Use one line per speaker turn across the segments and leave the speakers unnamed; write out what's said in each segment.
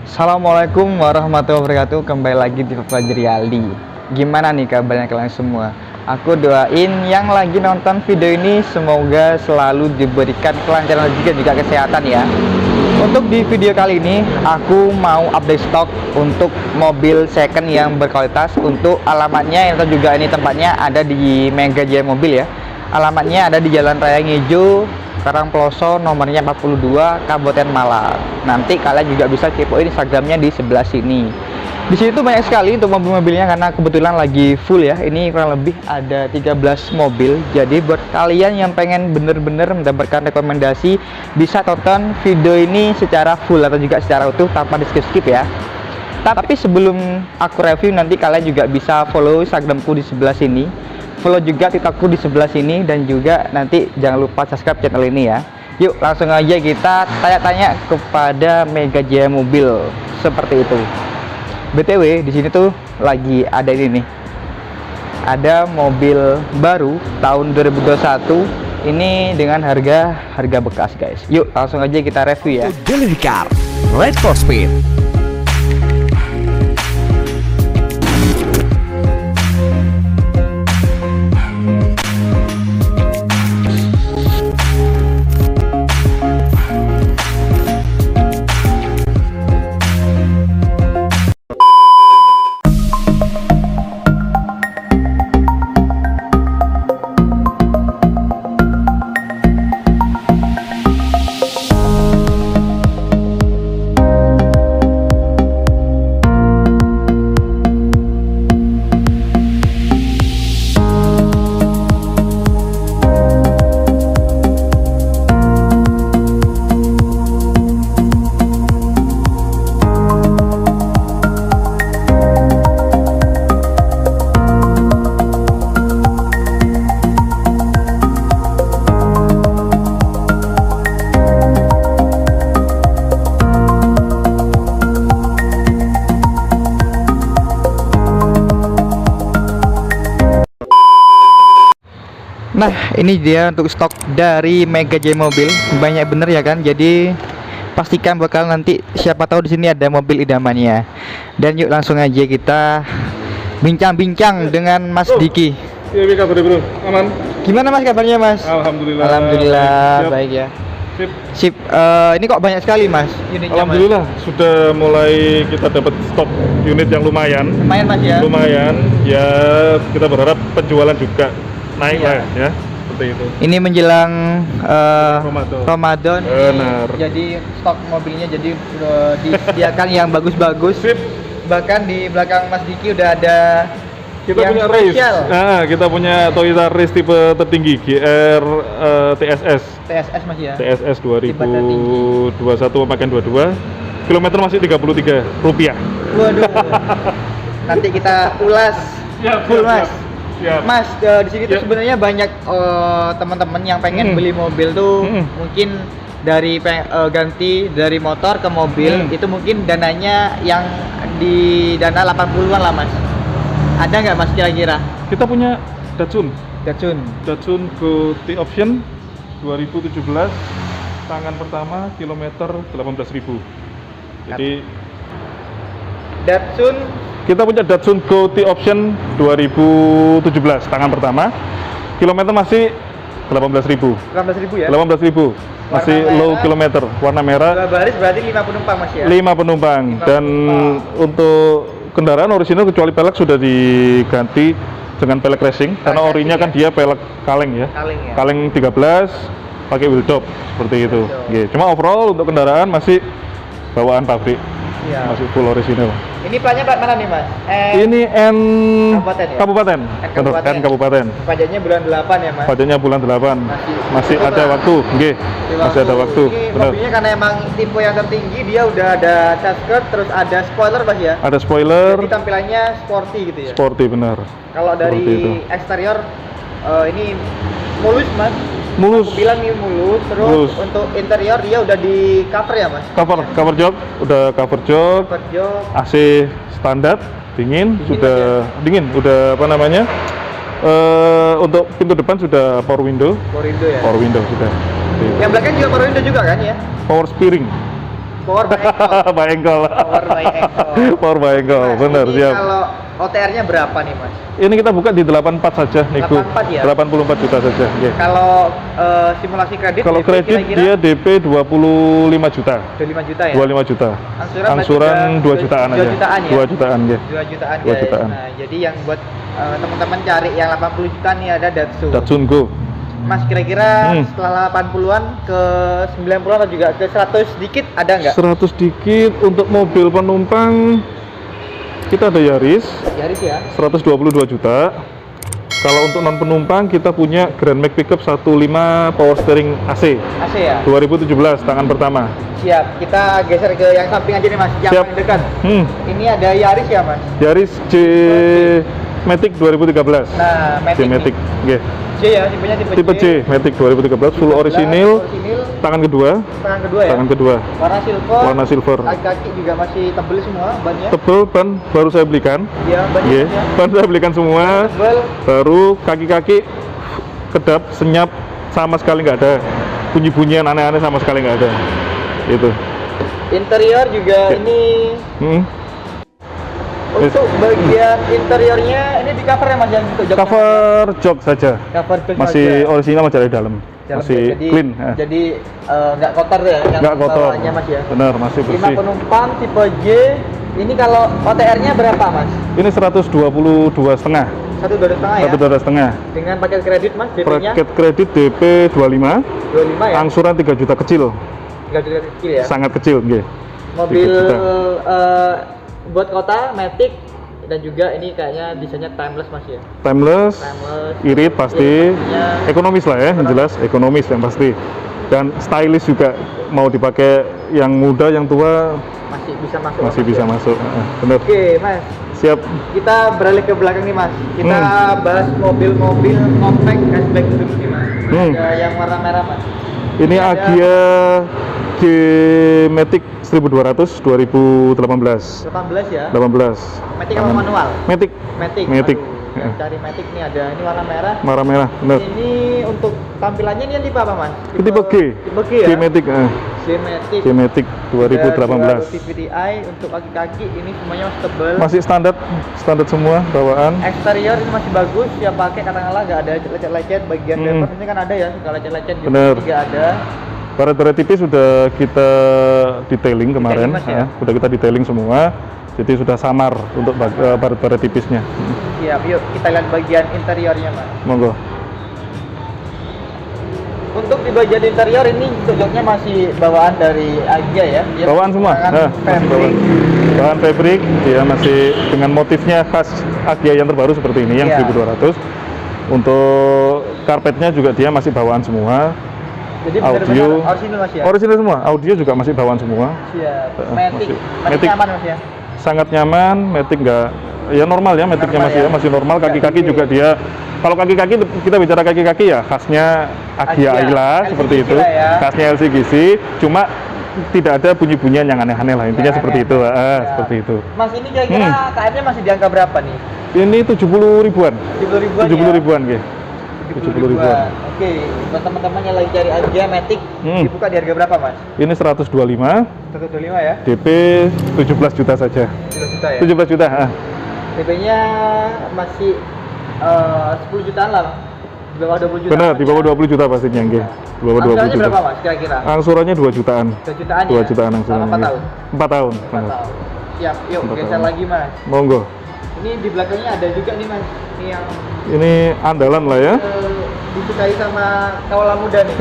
Assalamualaikum warahmatullahi wabarakatuh. Kembali lagi di Fajri Aldi. Gimana nih kabarnya kalian semua? Aku doain yang lagi nonton video ini semoga selalu diberikan kelancaran juga kesehatan ya. Untuk di video kali ini aku mau update stok untuk mobil second yang berkualitas. Untuk alamatnya atau juga ini tempatnya ada di Mega Jaya Mobil ya. Alamatnya ada di Jalan Raya Ngijo, Karangploso, nomornya 42, Kabupaten Malang. Nanti kalian juga bisa kepoin Instagramnya di sebelah sini. Di sini tuh banyak sekali untuk mobil-mobilnya karena kebetulan lagi full ya. Ini kurang lebih ada 13 mobil. Jadi buat kalian yang pengen bener-bener mendapatkan rekomendasi, bisa tonton video ini secara full atau juga secara utuh tanpa di skip-skip ya. Tapi sebelum aku review, nanti kalian juga bisa follow Instagramku di sebelah sini. Follow juga TikTokku di sebelah sini, dan juga nanti jangan lupa subscribe channel ini ya. Yuk langsung aja kita tanya-tanya kepada Mega Jaya Mobil seperti itu. BTW di sini tuh lagi ada ini nih. Ada mobil baru tahun 2021 ini dengan harga bekas guys. Yuk langsung aja kita review ya.
Daily Car, Ride for Speed.
Nah ini dia untuk stok dari Mega Jaya Mobil, banyak bener ya kan. Jadi pastikan bakal nanti siapa tahu di sini ada mobil idamannya. Dan yuk langsung aja kita bincang-bincang dengan Mas Diki.
Iya, kabar bro, aman?
Gimana Mas kabarnya Mas?
Alhamdulillah.
Alhamdulillah
Siap.
baik ya.
Sip.
Sip. Ini kok banyak sekali Mas unitnya,
Alhamdulillah sudah mulai kita dapat stok unit yang lumayan.
Mas? Lumayan Mas ya.
Lumayan. Ya kita berharap penjualan juga naik
Iya.
lah ya. Seperti itu.
Ini menjelang Ramadan.
Benar.
Jadi stok mobilnya jadi disediakan yang bagus-bagus.
Sip.
Bahkan di belakang Mas Diki udah ada
Kita
yang
punya race.
spesial.
Kita punya Toyota Race tipe tertinggi GR TSS.
TSS Mas ya.
TSS
Tipe tertinggi.
2021 pemakaian 22. Kilometer masih Rp33.
Waduh. Nanti kita ulas full Mas.
Siap.
Mas, di sini tuh
Ya.
sebenarnya banyak teman-teman yang pengen beli mobil tuh mungkin dari ganti dari motor ke mobil, itu mungkin dananya yang di dana 80-an lah Mas. Ada nggak Mas kira-kira?
Kita punya Datsun Go T-Option 2017, tangan pertama kilometer 18.000. Jadi
Datsun
kita punya Datsun Go T-Option 2017, tangan pertama, kilometer masih 18.000.
18.000 ya.
18.000, masih
Warna
low
merah.
kilometer, warna merah.
Dua baris berarti 5 penumpang Mas ya.
5 penumpang.
5
Dan
penumpang.
untuk kendaraan orisinal kecuali pelek sudah diganti dengan pelek racing, karena
racing
orinya kan
ya?
dia pelek kaleng ya.
Kaleng ya.
Kaleng 13 pakai wheel top seperti itu.
Betul.
Oke, cuma overall untuk kendaraan masih bawaan pabrik.
Iya.
Masih full orisinal.
Ini platnya plat mana nih Mas?
Ini N
Kabupaten ya?
Kabupaten.
N
Betul,
Kabupaten.
N Kabupaten.
Pajaknya bulan 8 ya Mas.
Pajaknya bulan 8. Masih
cukup
ada
lah.
waktu. Oke. Masih ada waktu.
Ini
Benar.
mobilnya karena emang tipe yang tertinggi, dia udah ada dashboard, terus ada spoiler Mas ya.
Ada spoiler,
Jadi tampilannya sporty gitu ya.
sporty benar.
Kalau
Seperti itu.
dari eksterior ini mulus Mas.
Mulus.
Aku bilang ini mulus. Terus
Mulus.
untuk interior dia udah di cover ya Mas.
Cover jok, udah cover jok,
Cover jok.
AC standar, dingin, sudah dingin, udah apa namanya? Untuk pintu depan sudah power window
Power window ya.
sudah.
Yang belakang juga power window juga kan ya?
Power steering,
Power by Engkol.
By Engkol.
Power by Engkol.
Power by Engkol,
Mas,
benar,
ini
siap.
kalau OTR-nya berapa nih Mas?
Ini kita buka di 84 saja, Nego.
84 ya?
84 juta saja. Oke.
Kalau simulasi kredit,
Kalau
DP
kredit
kira-kira
dia DP 25 juta.
25 juta ya?
25 juta.
Angsuran
2 jutaan aja.
2 jutaan ya?
2 jutaan ya.
2 jutaan
2
guys.
jutaan.
Nah, jadi yang buat teman-teman cari yang 80 juta nih ada Datsun.
Datsun Go.
Mas kira-kira setelah 80-an ke 90-an atau juga ke 100 dikit ada nggak?
100 dikit untuk mobil penumpang kita ada Yaris
Yaris ya?
122 juta. Kalau untuk non penumpang kita punya Grand Max Pickup 15 power steering AC
AC ya?
2017 tangan pertama.
Siap, kita geser ke yang samping aja nih Mas, yang
Siap.
paling dekat. Ini ada Yaris ya Mas?
Yaris J Matic 2013.
Nah,
J Matic, nggih.
J ya, tipenya
Tipe J Matic 2013 full orisinil, tangan kedua.
Tangan kedua ya?
Tangan kedua.
Warna silver.
Warna silver.
Kaki juga masih tebel semua bannya.
Tebel, ban baru saya belikan.
Iya, bannya.
Nggih, ban saya belikan semua.
Tebel.
Baru kaki-kaki kedap, senyap, sama sekali nggak ada. Bunyi-bunyian aneh-aneh sama sekali nggak ada. Itu.
Interior juga
Ya.
ini untuk bagian interiornya ini di cover ya Mas, yang untuk jok
Cover jok saja.
cover jok
Masih
saja.
orisinal, masih dari dalam.
Dalam
Masih
ya, jadi,
clean.
Jadi nggak kotor ya yang
Nggak kotor.
bawahnya Mas ya.
Benar, masih
5
bersih.
penumpang tipe J. Ini kalau OTR-nya berapa Mas?
Ini 122,5.
1,2,5 ya.
1,2,5.
Dengan paket kredit Mas, DP-nya
Paket kredit DP 25.
25 ya.
Angsuran 3 juta kecil.
3 juta kecil ya.
Sangat kecil, nggih.
Mobil
3 juta.
buat kota Matic dan juga ini kayaknya desainnya timeless Mas ya.
Timeless,
Timeless.
irit pasti,
pastinya
ekonomis lah ya, yang jelas ekonomis yang pasti. Dan stylish juga, mau dipakai yang muda, yang tua
masih bisa masuk.
masih
Mas,
bisa
ya?
masuk. Bener.
Oke, Mas.
Siap.
Kita beralih ke belakang nih Mas. Kita bahas mobil-mobil compact hatchback dulu nih Mas. Ada yang warna merah Mas.
Ini
ada-
Agya G Matic 1200 2018.
18 ya.
18.
Matic apa manual?
Matic.
Matic.
Matic.
Aduh, yang cari Matic nih ada ini warna merah.
Merah merah, bener.
Ini untuk tampilannya ini yang tipe apa Mas?
Ini tipe G.
Tipe G ya.
G Matic.
G Matic.
G Matic 2018.
TVDI untuk kaki-kaki ini semuanya masih tebal.
Masih standar, standar semua bawaan.
Eksterior ini masih bagus, siap pakai katakanlah nggak ada lecet-lecet bagian bumper ini kan ada ya, suka lecet-lecet gitu.
Bener.
Nggak ada.
Baret-baret tipis sudah kita detailing kemarin,
Mas, ya?
sudah kita detailing semua. Jadi sudah samar untuk baret-baret tipisnya.
Siap, yuk kita lihat bagian interiornya Mas.
Monggo.
Untuk di bagian interior ini joknya masih bawaan dari Agya ya. Dia
Bawaan semua.
menggunakan
Masih bawaan. Bahan fabric, dia masih dengan motifnya khas Agya yang terbaru seperti ini, yang
Iya.
1200. Untuk karpetnya juga dia masih bawaan semua.
Jadi
Audio.
benar-benar original Mas ya.
Original semua, audio juga masih bawaan semua.
Siap.
Masih.
Matic
Matic.
nyaman Mas ya.
Sangat nyaman, Matic nggak, ya normal ya, Maticnya
Normal
masih
ya.
masih normal.
Nggak
Kaki-kaki
tinggi.
juga dia, kalau kaki-kaki kita bicara kaki-kaki ya khasnya Agya
Agya,
Ayla seperti
LCGC
itu,
lah ya.
khasnya LCGC, cuma tidak ada bunyi-bunyian yang aneh-aneh lah, intinya
Yang
seperti
aneh.
itu,
Ya.
seperti itu.
Mas ini kira-kira KM-nya masih di angka berapa nih?
Ini 70 ribuan,
70 ribuan
70
ya?
ribuan gitu. 70 ribuan.
Oke, buat teman-teman yang lagi cari Agya Matic dibuka di harga berapa Mas?
Ini 125,
125 ya?
DP 17 juta saja.
7 juta ya?
17 juta.
DP-nya masih 10 jutaan lah. Di bawah 20 juta.
Benar, di bawah 20 juta pastinya, nggih. Di bawah 20
Angsurannya
juta.
berapa Mas kira-kira?
Angsurannya 2 jutaan.
2 jutaan
2
ya?
jutaan angsurannya.
Selama 4 tahun?
4 tahun.
4
benar.
tahun. Siap, yuk
4
geser
tahun.
lagi Mas.
Monggo.
Ini di belakangnya ada juga nih Mas. Ini yang
Ini andalan lah ya.
disukai sama kawalan muda nih.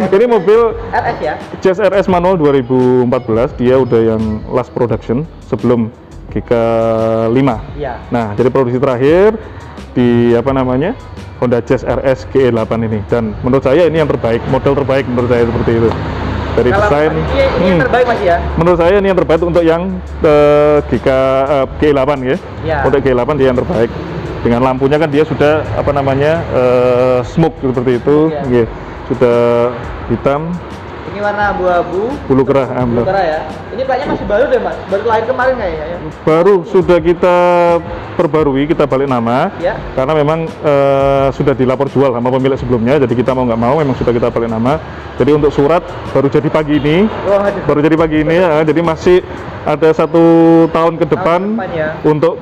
Ini mobil
RS ya?
Jazz RS manual 2014, dia udah yang last production sebelum GK5.
Iya.
Nah, jadi produksi terakhir di apa namanya? Honda Jazz RS GE8 ini, dan menurut saya ini yang terbaik, model terbaik menurut saya seperti itu. Dari
Kalau
desain,
ini yang terbaik Mas ya?
menurut saya ini yang terbaik untuk yang GE8 ya.
Iya.
Untuk GE8 dia yang terbaik. Dengan lampunya kan dia sudah apa namanya smoke seperti itu,
Iya.
nggih. Sudah hitam.
Ini Ini warna abu-abu.
Bulu kerah,
Bulu kerah ya. Ini platnya masih baru deh mas, baru lahir kemarin kayaknya ya.
Baru sudah kita perbarui, kita balik nama.
Ya.
Karena memang sudah dilapor jual sama pemilik sebelumnya, jadi kita mau nggak mau memang sudah kita balik nama. Jadi untuk surat baru jadi pagi ini, baru jadi pagi ini ya. Jadi masih ada 1 tahun ke depan
ya.
untuk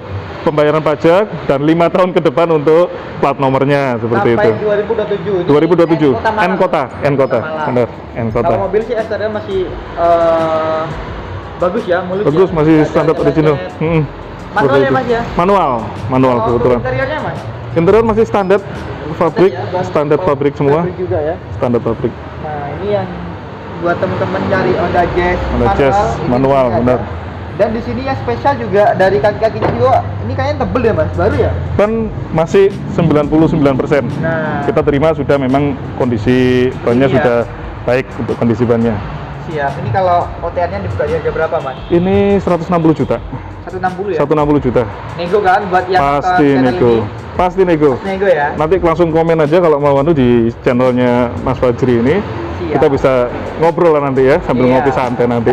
pembayaran pajak dan 5 tahun ke depan untuk plat nomornya seperti
sampai
itu.
2027.
2027. N kota, benar, N kota.
Kalau mobil sih STR masih bagus ya, mulus.
Bagus,
ya.
masih standar original.
Manual ya mas ya?
Manual kebetulan.
Interiornya mas?
Interior masih standar pabrik, standar pabrik semua.
Pabrik juga ya.
Standar pabrik.
Nah ini yang buat teman-teman cari Honda Jazz
Honda Jazz manual,
ini
benar.
Dan di sini yang spesial juga dari kaki-kakinya juga, ini kayaknya tebel ya mas, baru ya?
Kan masih 99%.
Nah,
Kita terima sudah memang kondisi bannya
Iya.
sudah baik untuk kondisi bannya.
siap. Ini kalau OTR-nya dibuka di harga berapa mas?
Ini 160 juta.
160 ya?
160 juta.
Nego kan buat yang
Pasti
channel
nego.
ini?
Pasti nego.
Nego ya?
Nanti langsung komen aja kalau mau di channelnya Mas Fajri ini.
Siap.
Kita bisa ngobrol lah nanti ya sambil
Iya.
ngopi santai nanti.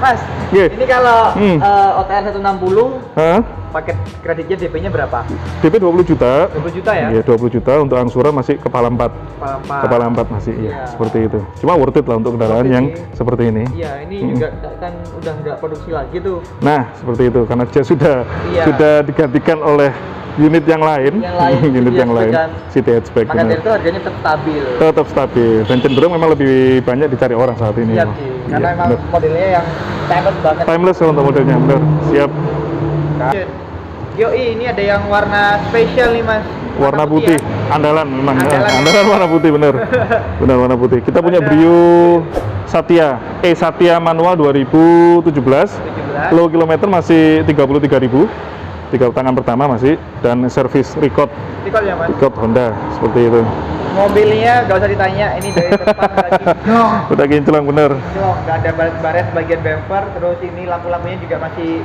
Mas,
Oke.
ini kalau
Hmm.
OTR 160
Hah?
paket kreditnya DP-nya berapa?
DP 20 juta.
20 juta ya?
Iya, 20 juta untuk angsuran masih kepala 4.
Kepala
Kepala 4 masih, iya,
Iya.
seperti itu. Cuma worth it lah untuk kendaraan
Worth it
yang
sih.
seperti ini.
Iya, ini
Hmm.
juga kan udah nggak produksi lagi tuh.
Nah, seperti itu karena dia
Iya.
sudah digantikan oleh unit yang lain,
Yang lain,
unit
iya,
yang lain,
dan
city hatchback
Maka dari
benar.
itu harganya tetap stabil.
Tetap stabil dan cenderung memang lebih banyak dicari orang saat ini.
Iya
Bang.
sih,
Iya,
karena emang
benar.
modelnya yang timeless banget.
Timeless kalau untuk modelnya, benar. Siap.
Yoi, ini ada yang warna spesial nih mas.
Warna putih,
ya?
andalan memang.
Andalan.
Andalan warna putih benar. Benar warna putih. Kita punya
Ada-
Brio Satya, Satya manual 2017.
17.
Low kilometer masih 33.000. 3 tangan pertama masih dan servis record
Tikol ya mas.
Honda seperti itu.
Mobilnya gak usah ditanya, ini dari depan lagi.
Udah kinclong bener.
Cuma nggak ada baret-baret bagian bumper, terus ini lampu-lampunya juga masih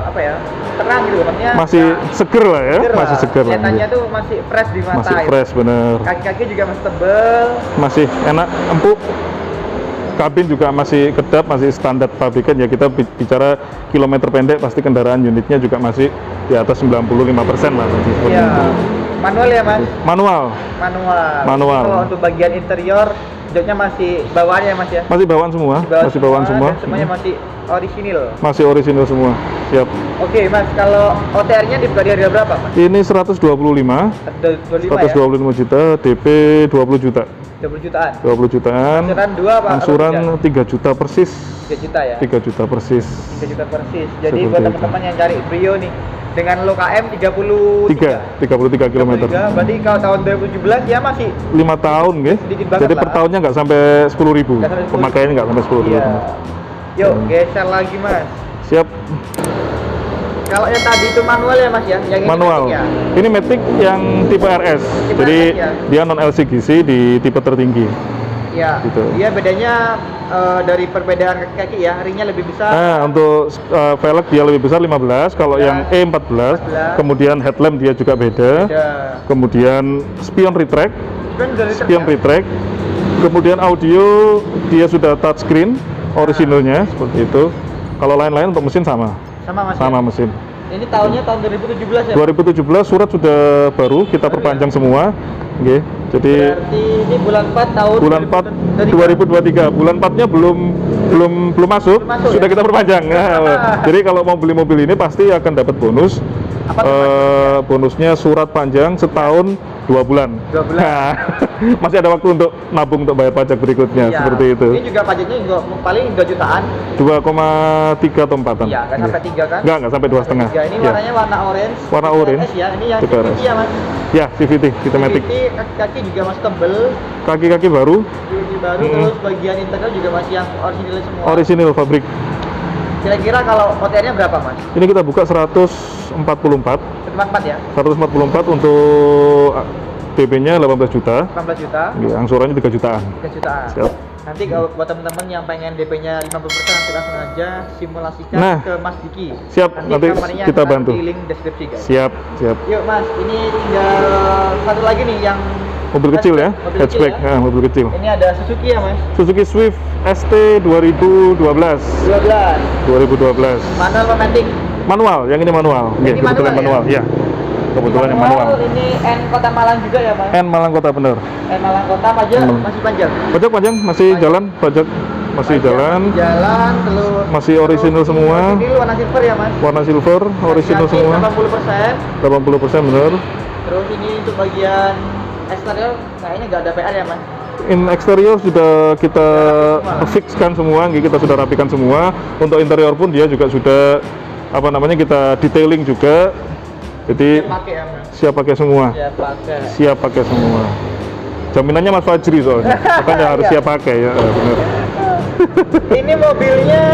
apa ya, terang gitu, maksudnya
Masih
nggak
seger lah ya,
seger
masih
lah.
seger lah.
Kelihatannya tuh masih fresh di mata.
Masih
gitu.
fresh bener.
Kaki-kaki juga masih tebel.
Masih enak, empuk. Kabin juga masih kedap, masih standar pabrikan ya. Kita bicara kilometer pendek, pasti kendaraan unitnya juga masih di atas 95% lah. Masih seperti
Iya.
itu.
Manual ya mas?
Manual,
Manual. Kalau untuk bagian interior, joknya masih bawaan ya mas ya?
masih bawaan semua, masih bawaan semua.
Dan semuanya masih orisinil.
Masih orisinil semua. Siap.
Oke mas, kalau OTR-nya dibuka di harga berapa mas?
Ini 125,
25 ya?
125 juta, DP 20 juta.
20 jutaan.
20 jutaan.
Angsuran 2 apa?
Angsuran 3 juta persis.
3 juta ya?
3 juta persis.
3 juta persis. Jadi
Seperti
buat
itu.
teman-teman yang cari Brio nih, dengan lo KM 33
33 km.
33, berarti kalau tahun 2017 ya masih
5 tahun nggih.
Sedikit banget
Jadi
lah.
per tahunnya nggak sampai 10.000.
Nggak sampai 10.000.
Pemakaiannya nggak sampai 10.000.
iya. Yuk, geser lagi mas.
Siap.
Kalau yang tadi itu manual ya mas ya? Yang ini
Manual.
matic ya?
Ini Matic yang tipe RS.
Tipe
Jadi
RS ya?
dia non LCGC di tipe tertinggi.
Iya.
Gitu.
Dia bedanya dari perbedaan kaki-kaki ya, ringnya lebih besar.
Nah, untuk velg dia lebih besar 15, kalau
Ya.
yang E14,
14.
kemudian headlamp dia juga beda.
Beda.
Kemudian spion retract,
Kan dari
spion
ya?
retract. Kemudian audio dia sudah touchscreen originalnya seperti itu. Kalau lain-lain untuk mesin sama,
Sama mas
sama
ya?
mesin.
Ini tahunnya tahun 2017 ya?
2017 surat sudah baru kita perpanjang semua. Oke. Jadi
Berarti ini bulan 4 tahun
bulan 4 2023. Bulan 4-nya belum masuk,
Belum masuk,
sudah
ya?
kita perpanjang. Nah, jadi kalau mau beli mobil ini pasti akan dapat bonus.
Apa tuh,
Bonusnya surat panjang setahun 2 bulan.
2 bulan.
Nah, masih ada waktu untuk nabung untuk bayar pajak berikutnya
Iya.
seperti itu.
Ini juga pajaknya juga paling 2 jutaan.
2,3 atau 4-an.
Iya, nggak sampai 3 kan?
Nggak sampai 2,5.
Tiga. Ini
Iya.
warnanya warna orange.
Warna
Tipe
orange.
RS ya, ini yang
Tipe
CVT
RS.
ya mas.
Ya, CVT, Kitematic.
CVT kaki-kaki juga masih tebel.
Kaki-kaki baru,
Ini baru, terus bagian interior juga masih yang original semua.
orisinil pabrik.
Kira-kira kalau OTR-nya berapa mas?
Ini kita buka 144.
144 ya?
144 untuk DP-nya 18 juta.
18 juta.
Ya, angsurannya 3 jutaan.
3 jutaan.
Siap.
Nanti kalau buat teman-teman yang pengen DP-nya 50%, nanti langsung aja simulasikan
Nah,
ke Mas Diki.
siap, nanti
nomornya
kita
akan
bantu.
di link deskripsi guys.
Siap, siap.
Yuk Mas, ini tinggal satu lagi nih yang
mobil kecil ya,
Mobil kecil
hatchback,
ya.
mobil kecil.
Ini ada Suzuki ya mas?
Suzuki Swift ST 2012.
12. Manual apa matic?
Manual, yang ini manual.
Ini
Iya, kebetulan
manual
manual, ya. Kebetulan yang manual.
Ini N Kota Malang juga ya mas?
N Malang Kota bener.
N Malang Kota pajak masih panjang?
Pajak masih
Panjang.
jalan, pajak masih jalan.
Jalan, telur.
Masih original semua.
Ini warna silver ya mas?
Warna silver, original
Ganti
semua.
80%.
80% bener.
Terus ini untuk bagian eksterior kayaknya nggak ada PR ya mas?
In eksterior sudah kita fixkan semua, kita sudah rapikan semua. Untuk interior pun dia juga sudah apa namanya kita detailing juga. Jadi
Siap pakai ya mas?
siap pakai semua.
Siap pakai.
Siap pakai semua. Jaminannya Mas Fajri soalnya. Makanya harus
Iya.
siap pakai ya, benar.
Ini mobilnya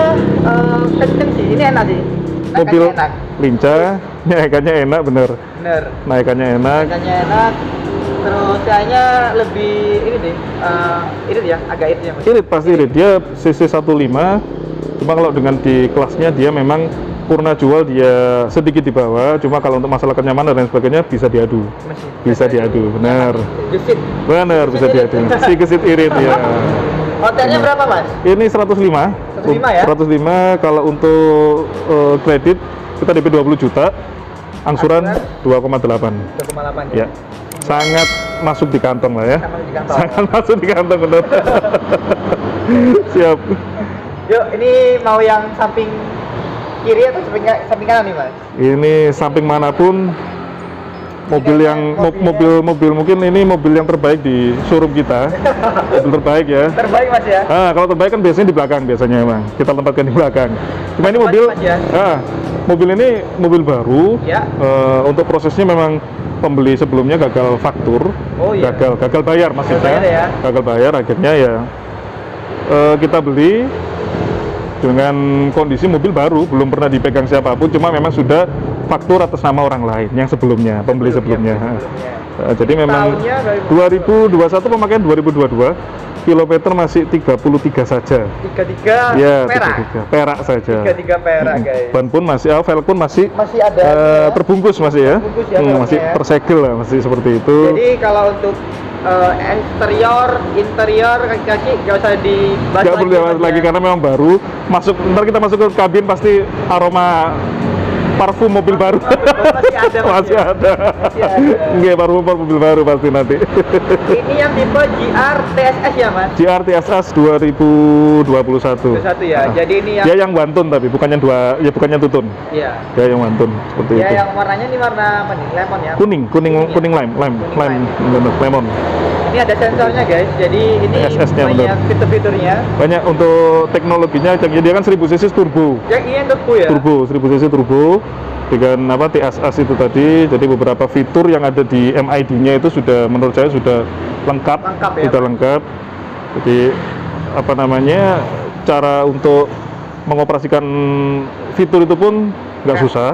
kenceng sih, ini enak sih.
Mobil
Naikannya enak.
lincah, naikannya enak bener.
Bener.
Naikannya enak.
Naikannya enak. Terus kayaknya lebih ini deh, irit ya, agak irit ya mas.
Irit pasti irit. Dia CC 15. Cuma kalau dengan di kelasnya dia memang purna jual dia sedikit di bawah. Cuma kalau untuk masalah kenyamanan dan sebagainya bisa diadu.
Masih.
Bisa diadu, benar.
Gesit.
Benar bisa diadu. Si gesit irit ya.
Hotelnya berapa mas?
Ini 105.
105 ya?
105 kalau untuk kredit kita DP 20 juta. Angsuran 2,8.
2,8
Ya. Sangat masuk di kantong lah ya.
Sama di kantor.
Sangat masuk di kantong benar. Siap.
Yuk, ini mau yang samping kiri atau samping kanan nih mas?
Ini samping manapun mobil yang mobil mungkin ini mobil yang terbaik di showroom kita. Mobil terbaik ya.
Terbaik mas ya?
Kalau terbaik kan biasanya di belakang biasanya emang. Kita tempatkan di belakang. Cuma ini mobil
Mas ya?
mobil ini mobil baru.
Ya.
Untuk prosesnya memang pembeli sebelumnya gagal faktur.
Oh iya.
Gagal bayar maksudnya.
bayar ya?
Gagal bayar akhirnya ya kita beli dengan kondisi mobil baru, belum pernah dipegang siapapun, cuma memang sudah faktur atas nama orang lain yang sebelumnya, pembeli sebelumnya. Jadi memang
Tahunnya
2021 pemakaian 2022, kilometer masih 33 saja.
33
Ya,
perak.
33 perak saja.
33 perak guys.
Ban pun masih, velg pun masih
Masih ada
terbungkus masih ya.
Terbungkus ya,
Masih
velgnya.
tersegel lah, masih seperti itu.
Jadi kalau untuk eksterior, interior, kaki-kaki nggak usah dibahas
Nggak perlu dibahas
Mas,
lagi
ya.
karena memang baru. Ntar kita masuk ke kabin pasti aroma parfum mobil baru.
Masih ada, Mas,
Masih
ya?
ada.
Masih ada.
Nggak, parfum mobil baru pasti nanti.
Ini yang tipe GR TSS ya mas?
GR TSS 2021.
21 ya. Jadi ini yang
Dia yang wantun tapi bukannya bukannya tutun.
iya.
Dia yang wantun seperti
Ya
itu.
yang warnanya ini warna apa nih? Lemon ya?
Kuning
Kuning ya?
lime, lemon.
Ini ada sensornya guys. Jadi ini
SS-nya
banyak
bener.
fitur-fiturnya.
Banyak untuk teknologinya, dia kan 1000 cc turbo.
Yang ini yang turbo ya?
Turbo, 1000 cc turbo dengan apa TSS itu tadi. Jadi beberapa fitur yang ada di MID-nya itu sudah menurut saya sudah lengkap,
Lengkap ya,
sudah
Pak?
lengkap. Jadi apa namanya cara untuk mengoperasikan fitur itu pun nggak susah,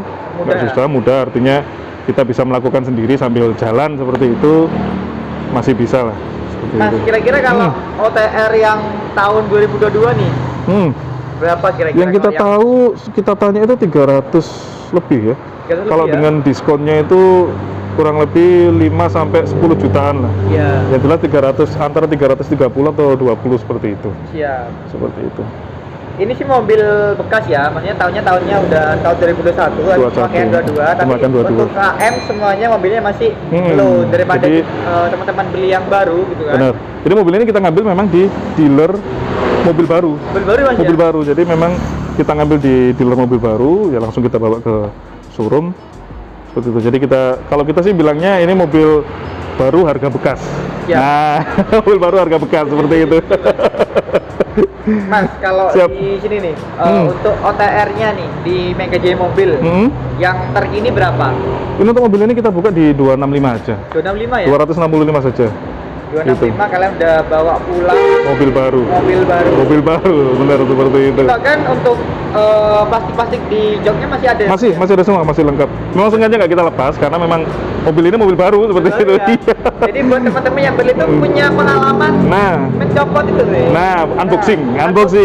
mudah. Artinya kita bisa melakukan sendiri sambil jalan seperti itu masih bisa lah. Seperti
Mas
itu.
kira-kira kalau OTR yang tahun 2022 nih berapa kira-kira?
Yang kita tahu sekitarnya itu 300 lebih ya.
300
Kalau
lebih ya?
dengan diskonnya itu kurang lebih 5 sampai 10 jutaan lah.
Iya.
Yang jelas 300 antara 330 atau 20 seperti itu.
Siap.
Seperti itu.
Ini sih mobil bekas ya, maksudnya tahunnya udah tahun 2021,
21,
pemakaian 22, tapi
pemakaian 22.
untuk KM semuanya mobilnya masih low daripada
jadi-
teman-teman beli yang baru gitu kan.
Benar. Jadi mobil ini kita ngambil memang di dealer mobil baru.
Mobil baru mas
Mobil
ya?
baru. Jadi memang kita ngambil di dealer mobil baru, ya langsung kita bawa ke showroom. Seperti itu. Jadi kalau kita sih bilangnya ini mobil baru harga bekas.
Ya.
Nah, mobil baru harga bekas seperti itu.
Mas, kalau
Siap.
di sini nih, untuk OTR-nya nih di Mega J Mobil,
Hmm.
yang terkini berapa?
Ini untuk mobil ini kita buka di 265 aja.
265 ya?
265 saja.
265 kalian udah bawa pulang
Mobil baru.
mobil baru.
Mobil baru, benar seperti itu.
Bahkan untuk plastik-plastik di joknya masih ada.
Masih ada semua, masih lengkap. Memang sengaja nggak kita lepas karena memang mobil ini mobil baru seperti
Baru
itu.
ya? Jadi buat teman-teman yang beli itu punya pengalaman
Nah,
mencopot itu nih.
unboxing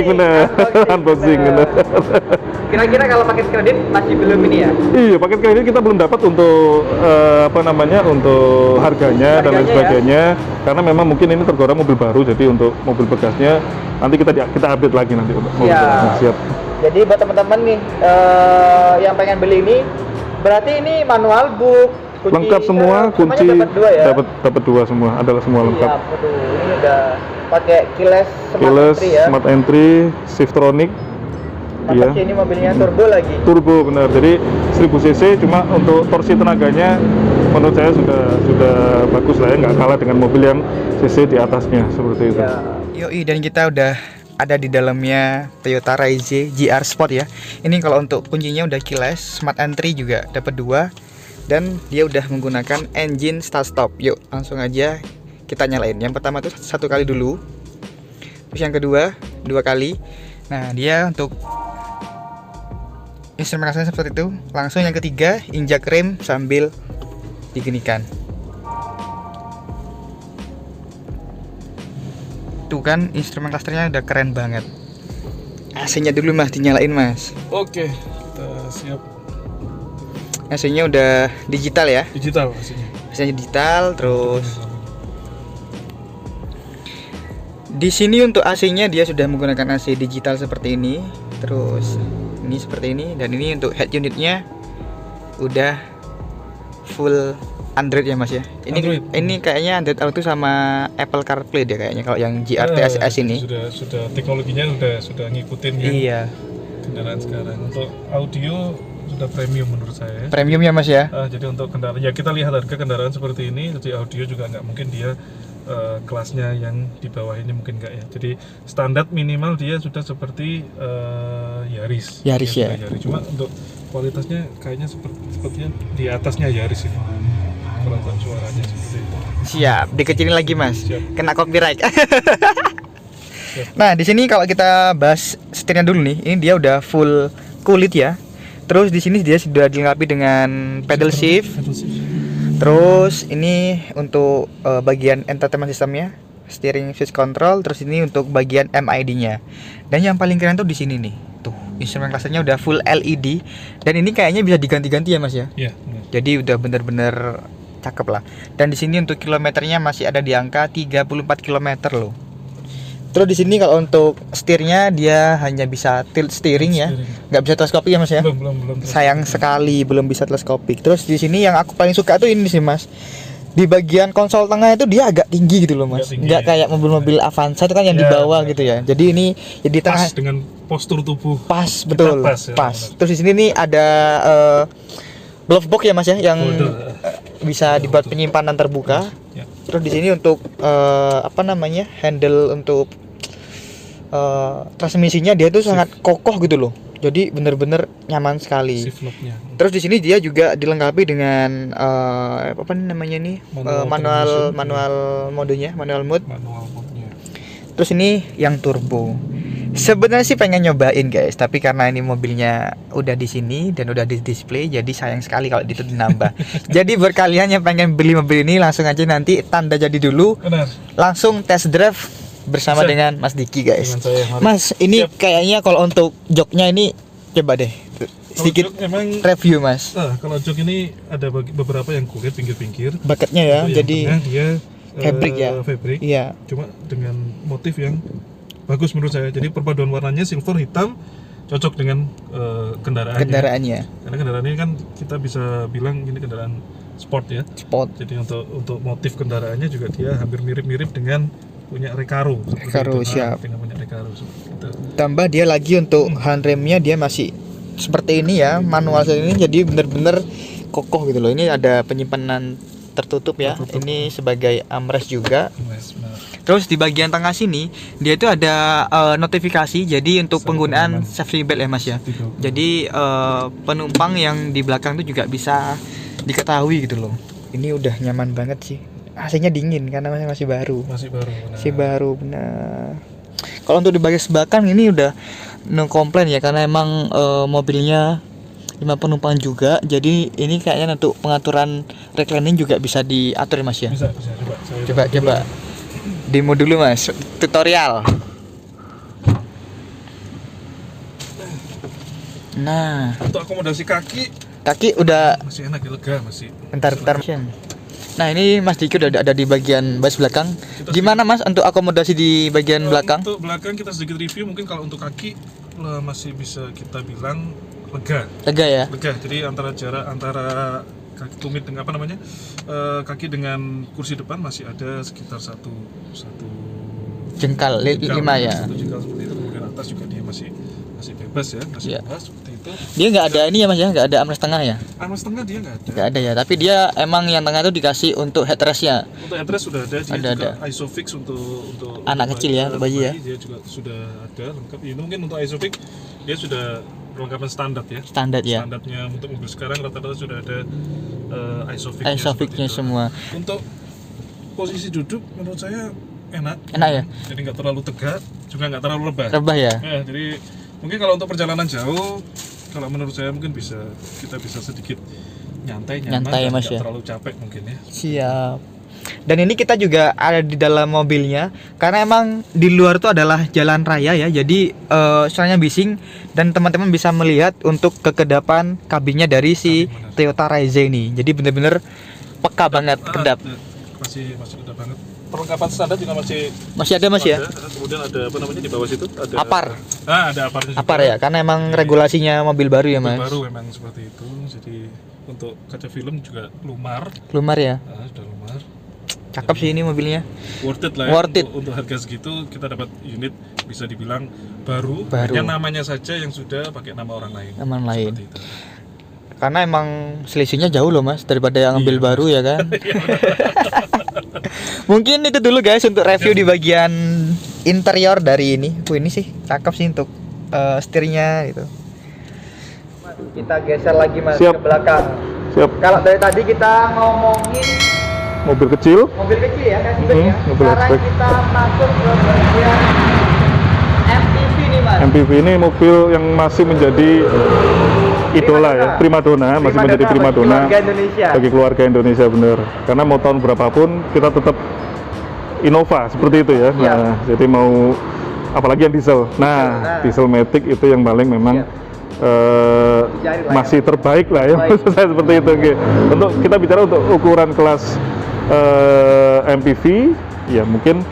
bener. Unboxing bener.
Kira-kira kalau paket kredit masih belum ini ya?
Iya, paket kredit kita belum dapat untuk untuk harganya dan lain
Harganya
sebagainya. Karena memang mungkin ini tergolong mobil baru, jadi untuk mobil bekasnya nanti kita update lagi nanti untuk mobil bekasnya. Siap.
Jadi buat teman-teman nih yang pengen beli ini, berarti ini manual book, kunci
Lengkap semua, kunci
dapat 2 ya?
dapat 2 semua, adalah semua lengkap.
Iya, betul. Ini udah pakai keyless smart
Keyless,
entry ya.
smart entry, Shiftronic.
Mantap
Iya.
sih, ini mobilnya turbo lagi.
Turbo benar. Jadi 1000 cc, cuma untuk torsi tenaganya menurut saya sudah bagus lah ya, nggak kalah dengan mobil yang cc di atasnya seperti itu.
Ya. Yoi, dan kita udah ada di dalamnya Toyota Raize GR Sport ya. Ini kalau untuk kuncinya udah keyless, smart entry juga dapat 2, dan dia udah menggunakan engine start stop. Yuk langsung aja kita nyalain. Yang pertama tuh 1 kali dulu, terus yang kedua 2 kali. Nah, dia untuk instrumentasinya seperti itu. Langsung yang ketiga, injak rem sambil digenikan. Tuh kan, instrumen clusternya udah keren banget. AC-nya dulu mas, dinyalain mas.
Oke, kita siap.
AC-nya udah digital ya.
Digital pastinya.
AC-nya digital, terus di sini untuk AC-nya dia sudah menggunakan AC digital seperti ini. Terus ini seperti ini, dan ini untuk head unitnya udah full Android ya mas ya. Ini kayaknya Android Auto sama Apple CarPlay deh kayaknya kalau yang GR TSS ini.
Sudah teknologinya sudah ngikutin ya.
Iya.
Kendaraan sekarang. Untuk audio sudah premium menurut saya.
Premium ya mas ya.
Jadi untuk kendaraan ya kita lihat harga kendaraan seperti ini, jadi audio juga nggak mungkin dia kelasnya yang di bawah ini mungkin enggak ya. Jadi standar minimal dia sudah seperti Yaris.
Yaris ya.
Yaris. Cuma untuk kualitasnya kayaknya sepertinya di atasnya Yaris ini. Kalau untuk suaranya seperti itu.
Siap, dikecilin lagi mas.
Siap.
Kena copyright. Nah, di sini kalau kita bahas setirnya dulu nih, ini dia udah full kulit ya. Terus di sini dia sudah dilengkapi dengan pedal shift. Terus ini untuk bagian entertainment systemnya, steering switch control. Terus ini untuk bagian MID-nya. Dan yang paling keren tuh di sini nih. Tuh, instrumen clusternya udah full LED. Dan ini kayaknya bisa diganti-ganti ya mas ya.
Iya, benar.
Jadi udah bener-bener cakep lah. Dan di sini untuk kilometernya masih ada di angka 34 km loh. Terus di sini kalau untuk setirnya dia hanya bisa tilt steering ya, nggak bisa teleskopik ya mas ya.
Belum.
Sayang sekali belum bisa teleskopik. Terus di sini yang aku paling suka tuh ini sih mas, di bagian konsol tengah itu dia agak tinggi gitu loh mas, nggak kayak mobil-mobil Avanza itu kan yang di bawah gitu ya. Jadi ini di tengah
Pas dengan postur tubuh.
pas betul,
Pas, ya,
pas.
benar.
Terus di sini nih ada glove box ya mas ya, yang bisa dibuat penyimpanan terbuka.
Ya.
Terus di sini untuk handle untuk transmisinya dia tuh sangat kokoh gitu loh. Jadi bener-bener nyaman sekali.
Shift lock-nya.
Terus di sini dia juga dilengkapi dengan manual modenya, manual mode.
Manual mode-nya.
Terus ini yang turbo. Sebenarnya sih pengen nyobain guys, tapi karena ini mobilnya udah di sini dan udah di display, jadi sayang sekali kalau itu dinambah. Jadi buat kalian yang pengen beli mobil ini langsung aja nanti tanda jadi dulu,
Benar.
langsung test drive bersama
Bisa.
dengan Mas Diki guys.
Dengan saya, mari.
Mas, ini
Siap.
kayaknya kalau untuk joknya ini coba deh sedikit
Kalau jok emang
review Mas.
kalau jok ini ada beberapa yang kulit pinggir-pinggir.
Bucketnya ya,
Itu yang
jadi
tengah dia
fabric ya.
Fabric.
Iya.
Cuma dengan motif yang bagus menurut saya. Jadi perpaduan warnanya silver hitam cocok dengan kendaraannya.
Kendaraannya
Karena kendaraan ini kan kita bisa bilang ini kendaraan sport ya.
sport.
Jadi untuk motif kendaraannya juga dia hampir mirip-mirip dengan punya Recaro. seperti
Recaro,
itu.
siap.
Dengan punya Recaro seperti itu.
Tambah dia lagi untuk handremnya dia masih seperti ini ya, manual seperti ini, jadi bener-bener kokoh gitu loh. Ini ada penyimpanan tertutup ya.
Tertutup.
Ini sebagai armrest juga.
Yes, benar.
Terus di bagian tengah sini dia itu ada notifikasi, jadi untuk
Safety
penggunaan
belt.
safety belt ya mas ya.
Safety belt.
Jadi penumpang yang di belakang itu juga bisa diketahui gitu loh. Ini udah nyaman banget sih. AC-nya dingin karena masih baru.
Masih baru. Benar.
Masih baru benar. Kalau untuk di bagian belakang ini udah no komplain ya, karena emang mobilnya 5 penumpang juga. Jadi ini kayaknya untuk pengaturan reclining juga bisa diatur ya mas ya.
Bisa coba.
Coba demo dulu mas, tutorial. Nah,
Untuk akomodasi kaki
kaki udah
masih enak ya, lega masih.
bentar. Nah, ini Mas Diki udah ada di bagian bas belakang. Gimana Mas untuk akomodasi di bagian belakang?
Untuk belakang kita sedikit review, mungkin kalau untuk kaki masih bisa kita bilang lega.
Lega ya?
Lega. Jadi antara jarak antara kaki tumit dengan apa namanya? Kaki dengan kursi depan masih ada sekitar satu
Jengkal,
jengkal,
5 ya.
satu jengkal seperti itu. Kemudian atas juga dia masih bebas ya, masih
Iya.
bebas seperti itu.
Dia nggak ada ini ya Mas ya, nggak ada armrest tengah ya?
Armrest tengah dia nggak ada.
Nggak ada ya, tapi dia emang yang tengah itu dikasih untuk headrestnya.
Untuk headrest sudah ada, dia
Ada.
juga Isofix untuk
Anak kecil ya, untuk bayi ya.
Dia juga sudah ada lengkap. Ini mungkin untuk Isofix dia sudah perlengkapan standar ya.
Standar ya.
Standarnya untuk mobil sekarang rata-rata sudah ada Isofix-nya.
Isofix-nya
seperti itu.
semua.
Untuk posisi duduk menurut saya enak.
Enak ya?
Jadi nggak terlalu tegak, juga nggak terlalu rebah.
Rebah ya?
Ya, jadi mungkin kalau untuk perjalanan jauh, kalau menurut saya mungkin kita bisa sedikit nyantai
Nyantai,
dan
Mas,
nggak
ya?
terlalu capek mungkin ya.
Siap. Dan ini kita juga ada di dalam mobilnya karena emang di luar itu adalah jalan raya ya. Jadi suaranya bising dan teman-teman bisa melihat untuk kekedapan kabinnya dari si
Benar.
Toyota Raiza ini. Jadi bener-bener peka banget kedap.
Masih kedap banget. Perlengkapan standar juga
Masih ada Mas ya?
ada. Kemudian ada apa namanya di bawah situ ada
Apar.
Ada aparnya juga.
Apar ya? Karena emang regulasinya mobil baru ya Mas.
Baru memang seperti itu. Jadi untuk kaca film juga lumar.
Lumar ya?
Sudah lumar.
Cakep sih ini mobilnya.
Worth it lah ya.
Worth it.
Untuk harga segitu kita dapat unit bisa dibilang baru.
Baru.
Hanya namanya saja yang sudah pakai nama orang lain.
Nama lain.
Seperti itu.
Karena emang selisihnya jauh loh Mas daripada yang ambil
Iya,
baru ya kan. Mungkin itu dulu guys untuk review di bagian interior dari ini. Ini sih cakep sih untuk setirnya gitu. Kita geser lagi Mas
Siap.
ke belakang.
Siap.
Kalau dari tadi kita ngomongin
Mobil kecil.
mobil kecil ya kan ya.
mobil
Sekarang
hatchback.
kita masuk ke bagian MPV nih Mas.
MPV ini mobil yang masih menjadi idola ya, primadona, masih menjadi primadona
bagi keluarga Indonesia.
bagi keluarga Indonesia bener. Karena mau tahun berapapun kita tetap Innova seperti itu ya.
Iya.
Nah, jadi mau apalagi yang diesel. Nah, diesel Matic itu yang paling memang
Dicari lah ya.
masih terbaik lah ya, maksud saya seperti itu. Oke. Untuk kita bicara untuk ukuran kelas MPV, ya mungkin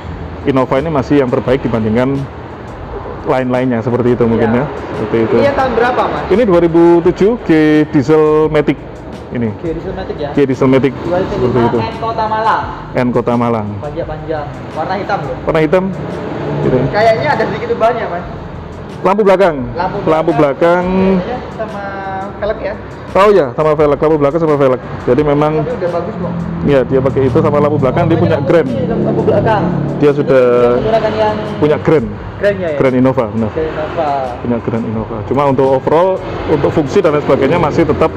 Innova ini masih yang terbaik dibandingkan lain-lainnya seperti itu mungkin
Iya.
ya. Seperti itu.
Ini yang tahun berapa Mas?
Ini 2007 G Diesel Matic ini.
G Diesel Matic ya.
G Diesel Matic seperti itu.
N Kota Malang.
N Kota Malang.
Panjang-panjang. Warna hitam loh.
Warna hitam. Gitu.
Kayaknya ada sedikit banyak Mas.
Lampu belakang. Lampu belakang.
Kayaknya sama velg ya.
Oh ya, sama velg. Lampu belakang sama velg. Jadi memang
Tapi udah bagus kok.
ya dia pakai itu sama lampu belakang. Dia punya grand.
Lampu belakang.
Dia sudah
Menggunakan yang
punya grand.
grandnya ya.
Grand Innova, benar.
Grand Innova.
Punya Grand Innova. Cuma untuk overall, untuk fungsi dan lain sebagainya masih tetap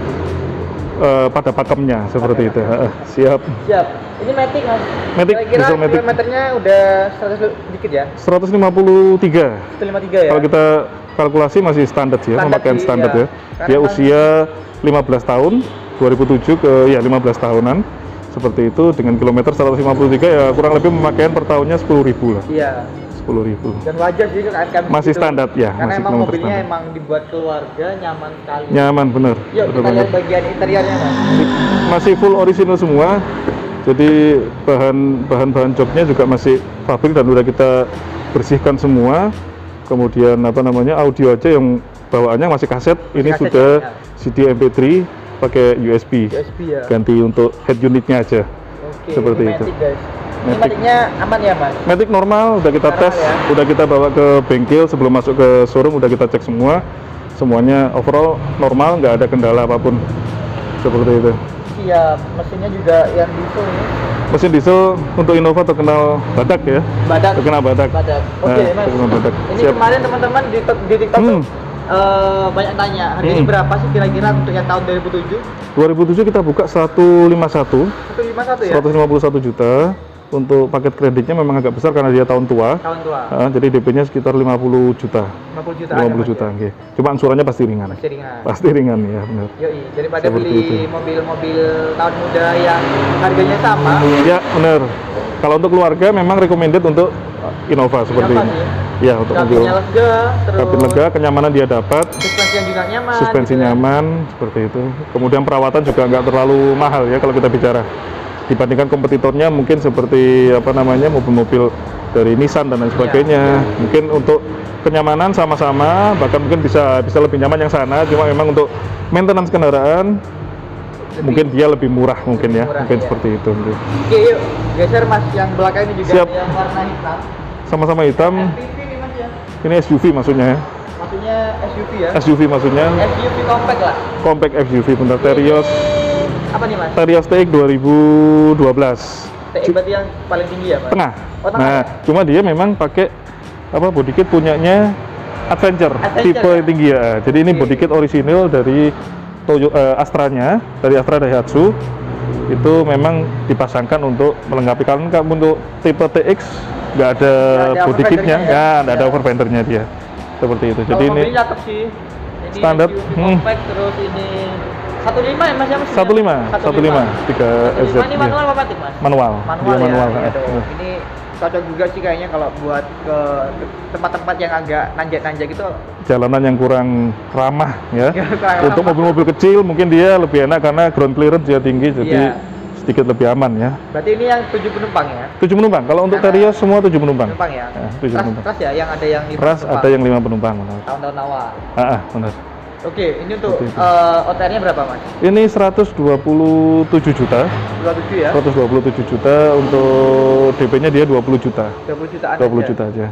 pada pakemnya seperti itu. Siap.
Siap. Ini Matic Mas.
Matic,
Kira-kira
diesel Matic.
kilometernya udah 100 dikit ya.
153.
153 ya.
Kalau kita kalkulasi masih standar sih ya,
Standar
pemakaian
sih,
standar
iya.
ya.
Karena
Dia
emang-
usia 15 tahun, 2007 ke ya 15 tahunan. Seperti itu dengan kilometer 153 ya kurang lebih pemakaian per tahunnya 10.000 lah.
Iya.
10.000.
Dan wajar sih kan
Masih standar, ya,
Karena
masih
emang
kilometer
mobilnya
standar.
emang dibuat keluarga nyaman sekali.
Nyaman bener.
Yuk
Betul
kita lihat
banget.
bagian interiornya Mas.
Masih full original semua. Jadi bahan joknya juga masih pabrik dan udah kita bersihkan semua. Kemudian apa namanya audio aja yang bawaannya masih kaset. Ini
Kaset
sudah
ya.
CD MP3 pakai USB.
USB ya.
Ganti untuk head unitnya aja.
Oke.
seperti
ini
itu.
Matic, guys. Ini
Matic.
Maticnya aman ya Mas?
Matic normal udah kita
Normal
tes,
ya.
udah kita bawa ke bengkel sebelum masuk ke showroom udah kita cek semua. Semuanya overall normal, nggak ada kendala apapun. Seperti itu.
Siap. Mesinnya juga yang diesel ini.
Mesin diesel untuk Innova terkenal badak ya.
Badak.
Terkenal badak.
Badak. Oke
Nah,
Mas.
terkenal badak.
Ini
Siap.
kemarin teman-teman di TikTok tuh banyak tanya harganya
Hmm.
berapa sih kira-kira untuk yang tahun 2007?
2007 kita buka 151,
151 ya?
151 juta. Untuk paket kreditnya memang agak besar karena dia tahun tua.
Tahun tua.
Jadi DP-nya sekitar 50 juta.
50 juta.
50 juta, oke. Cuma angsurannya pasti ringan.
Masih ringan.
Pasti ringan ya, benar.
Yoi, daripada
Seperti
beli
itu.
mobil-mobil tahun muda yang harganya sama.
Ya, benar. Kalau untuk keluarga memang recommended untuk Innova seperti
Innova
ini.
sih.
Ya, untuk mobil
Kabinnya lega, terus
kabin lega, kenyamanan dia dapat,
suspensi yang juga nyaman.
suspensi
gitu ya.
nyaman, seperti itu. Kemudian perawatan juga nggak terlalu mahal ya kalau kita bicara. Dibandingkan kompetitornya mungkin seperti apa namanya mobil-mobil dari Nissan dan lain sebagainya. Mungkin untuk kenyamanan sama-sama, bahkan mungkin bisa lebih nyaman yang sana. Cuma memang untuk maintenance kendaraan mungkin dia lebih murah mungkin ya,
murah,
mungkin
iya.
seperti itu.
Oke, yuk geser Mas, yang belakang ini juga
Siap.
ada yang warna hitam.
Sama-sama hitam.
MPV nih Mas ya.
Ini SUV maksudnya ya.
Maksudnya SUV ya.
SUV maksudnya.
SUV compact lah.
Compact SUV bentar Terios.
Ini apa nih Mas?
Terios TX 2012.
TX berarti yang paling tinggi ya Mas?
Tengah.
Oh, tengah
Nah,
ya?
cuma dia memang pakai apa body kit punyanya Adventure, tipe
ya?
tinggi ya. Jadi ini
Oke.
body kit orisinil dari Astranya, dari Astra Daihatsu. Itu memang dipasangkan untuk melengkapi. Kalau untuk tipe TX nggak ada
Nggak ada
body kitnya,
overfendernya ya?
nggak ada
Ya.
overfendernya dia. Seperti itu. Jadi
Kalau
ini
mobilnya cakep sih. Ini
standar,
SUV compact, terus ini 15 ya Mas ya mesinnya?
15 3 SZ.
15 ini
iya.
manual apa matic Mas?
Manual,
Manual
dia
ya.
manual.
Iya
ah.
dong. Ini cocok juga sih kayaknya kalau buat ke tempat-tempat yang agak nanjak-nanjak gitu.
Jalanan yang kurang ramah ya.
Kurang
Untuk
ramah.
mobil-mobil kecil mungkin dia lebih enak karena ground clearance dia tinggi, jadi
Iya.
sedikit lebih aman ya.
Berarti ini yang 7 penumpang ya?
7 penumpang. Kalau untuk
Karena-
Terios semua 7 penumpang.
Penumpang ya?
Ya, 7 penumpang.
Ras ya, yang ada yang 5
Ras
penumpang.
ada yang 5 penumpang. Benar.
Tahun-tahun awal.
Benar.
Oke, ini untuk
Seperti itu.
OTR-nya berapa Mas?
Ini 127 juta.
27 ya?
127 juta untuk DP-nya dia 20 juta.
20 jutaan
20
aja.
juta aja.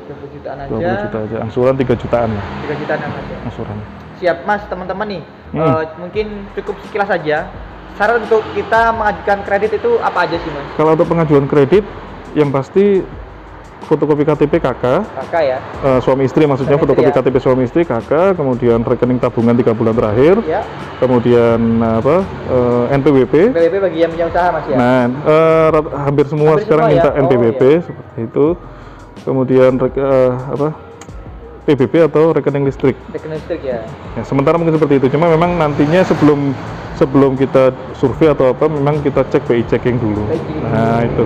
20 jutaan aja.
20 juta aja. Angsuran 3 jutaan lah
3 jutaan aja.
angsuran.
Siap Mas, teman-teman nih.
Hmm.
Mungkin cukup sekilas saja. Saran untuk kita mengajukan kredit itu apa aja sih Mas?
Kalau untuk pengajuan kredit yang pasti fotokopi KTP kakak,
Kakak ya?
suami istri maksudnya,
Suami
fotokopi
istri ya.
KTP suami istri kakak, kemudian rekening tabungan 3 bulan terakhir,
Ya.
kemudian NPWP.
PWP bagi yang punya usaha Mas ya?
Nah, hampir semua
Hampir
sekarang
semua
minta
ya? Oh,
NPWP seperti itu. Kemudian PBB atau rekening listrik.
Rekening listrik ya?
Ya, sementara mungkin seperti itu. Cuma memang nantinya sebelum kita survei atau apa, memang kita cek BI checking dulu.
BI checking.
Nah, itu.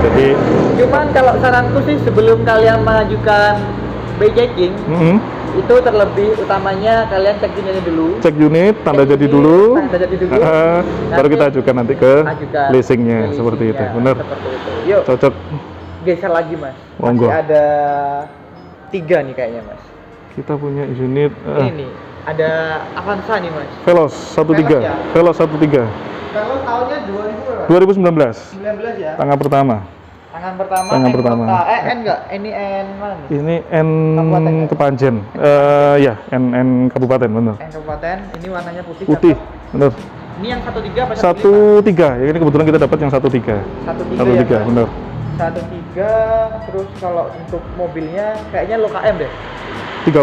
Jadi,
Cuman kalau saranku sih sebelum kalian mengajukan BI checking, itu terlebih utamanya kalian cek unitnya dulu.
cek unit, tanda
Cek
jadi
unit,
dulu.
tanda jadi dulu.
Baru kita ajukan nanti ke
Ajukan
leasingnya,
ke
seperti itu.
leasingnya,
Benar.
Seperti itu. Yuk,
Cocok.
geser lagi Mas.
Monggo.
Masih ada 3 nih kayaknya Mas.
Kita punya unit
Ini nih, ada Avanza nih Mas.
Veloz 13.
Veloz ya?
Veloz 13.
Kalau tahunnya 2000 berapa?
2019.
19 ya.
Tanggal pertama.
Tangan pertama.
Tangan
N
pertama.
kota. N enggak? Ini N mana nih?
Ini N
Kabupaten ya?
Kepanjen. Ya, N kabupaten benar.
N kabupaten. Ini warnanya putih.
Putih,
cakep.
benar.
Ini yang 13 apa 15?
13. Ya, ini kebetulan kita dapat yang 13.
13 ya. Mas?
Benar.
13. Terus kalau untuk mobilnya kayaknya lo KM deh.
30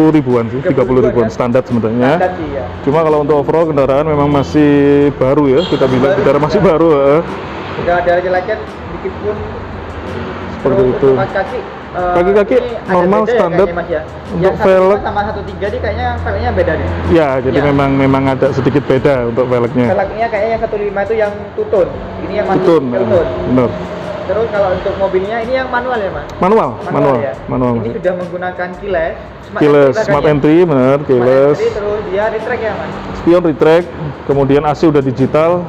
ribuan sih,
30
30 ribuan
kan?
standar sebenarnya.
Standar sih ya.
Cuma kalau untuk overall kendaraan memang masih baru ya, kita bilang
Baru,
bicara masih
ya.
baru.
Udah ada lecet dikit pun.
Seperti
Terus
itu.
untuk kaki-kaki,
Kaki-kaki
ini ada
normal,
beda ya
standar.
kayaknya, Mas ya.
Untuk
Yang 15
velg
sama 13 ini kayaknya velgnya beda deh.
Ya, jadi
Ya.
memang ada sedikit beda untuk velgnya.
Velgnya kayaknya yang 15 itu yang tutun. Ini yang masih
Tutun,
tutun.
benar.
Terus kalau untuk mobilnya ini yang manual ya Mas?
Manual.
Ya.
Manual.
Ini sudah menggunakan keyless.
Keyless, smart entry, benar,
Smart
keyless.
entry, terus dia retract ya Mas?
Spion retract, kemudian AC udah digital.